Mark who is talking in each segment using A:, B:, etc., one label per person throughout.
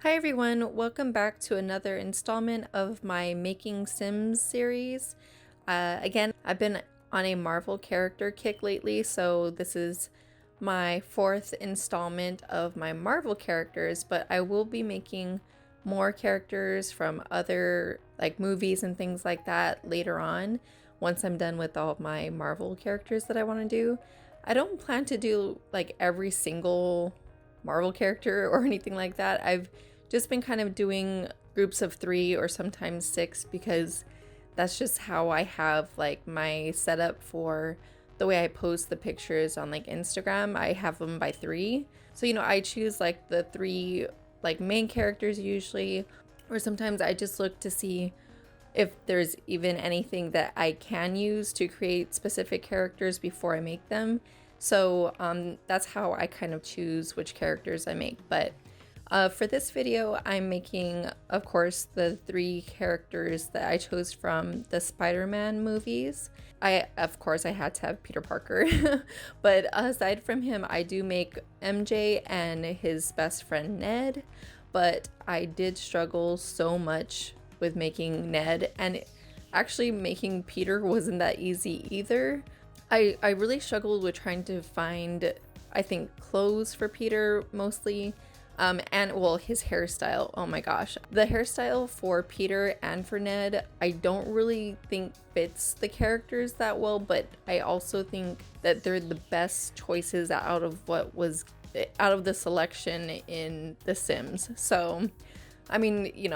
A: Hi everyone, welcome back to another installment of my Making Sims series. Again, I've been on a Marvel character kick lately, so this is my fourth installment of my Marvel characters, but I will be making more characters from other movies and things like that later on once I'm done with all of my Marvel characters that I want to do. I don't plan to do every single Marvel character or anything like that. I've just been kind of doing groups of 3 or sometimes 6 because that's just how I have my setup for the way I post the pictures on Instagram. I have them by 3. So I choose the 3 main characters usually, or sometimes I just look to see if there's even anything that I can use to create specific characters before I make them. So that's how I kind of choose which characters I make. But for this video, I'm making, of course, the 3 characters that I chose from the Spider-Man movies. Of course, I had to have Peter Parker. But aside from him, I do make MJ and his best friend Ned. But I did struggle so much with making Ned, and actually making Peter wasn't that easy either. I really struggled with trying to find, I think, clothes for Peter mostly, and well, his hairstyle. Oh my gosh, the hairstyle for Peter and for Ned I don't really think fits the characters that well, but I also think that they're the best choices out of the selection in The Sims. So I mean, you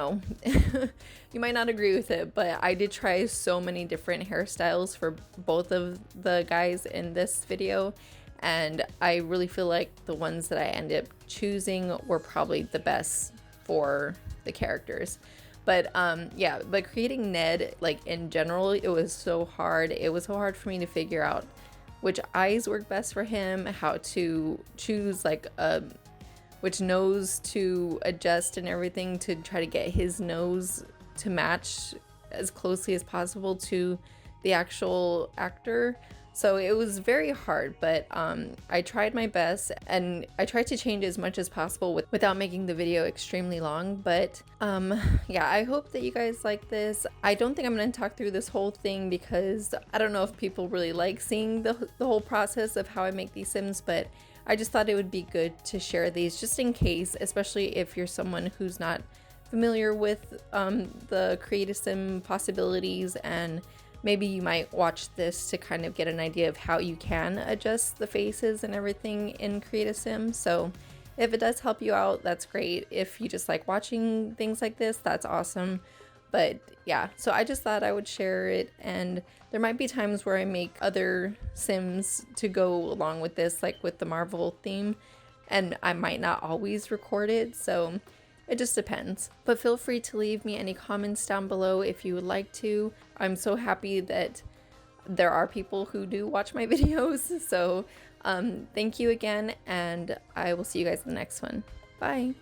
A: might not agree with it, but I did try so many different hairstyles for both of the guys in this video, and I really feel like the ones that I ended up choosing were probably the best for the characters. But yeah, but creating Ned, in general, it was so hard. It was so hard for me to figure out which eyes work best for him, how to choose which nose to adjust and everything to try to get his nose to match as closely as possible to the actual actor. So it was very hard, but I tried my best, and I tried to change as much as possible without making the video extremely long. But yeah, I hope that you guys like this. I don't think I'm going to talk through this whole thing because I don't know if people really like seeing the whole process of how I make these Sims, but I just thought it would be good to share these just in case, especially if you're someone who's not familiar with the Create Sim possibilities, and maybe you might watch this to kind of get an idea of how you can adjust the faces and everything in Create Sim. So if it does help you out, that's great. If you just like watching things like this, that's awesome. But yeah, so I just thought I would share it, and there might be times where I make other Sims to go along with this, like with the Marvel theme, and I might not always record it, so it just depends. But feel free to leave me any comments down below if you would like to. I'm so happy that there are people who do watch my videos, so thank you again, and I will see you guys in the next one. Bye!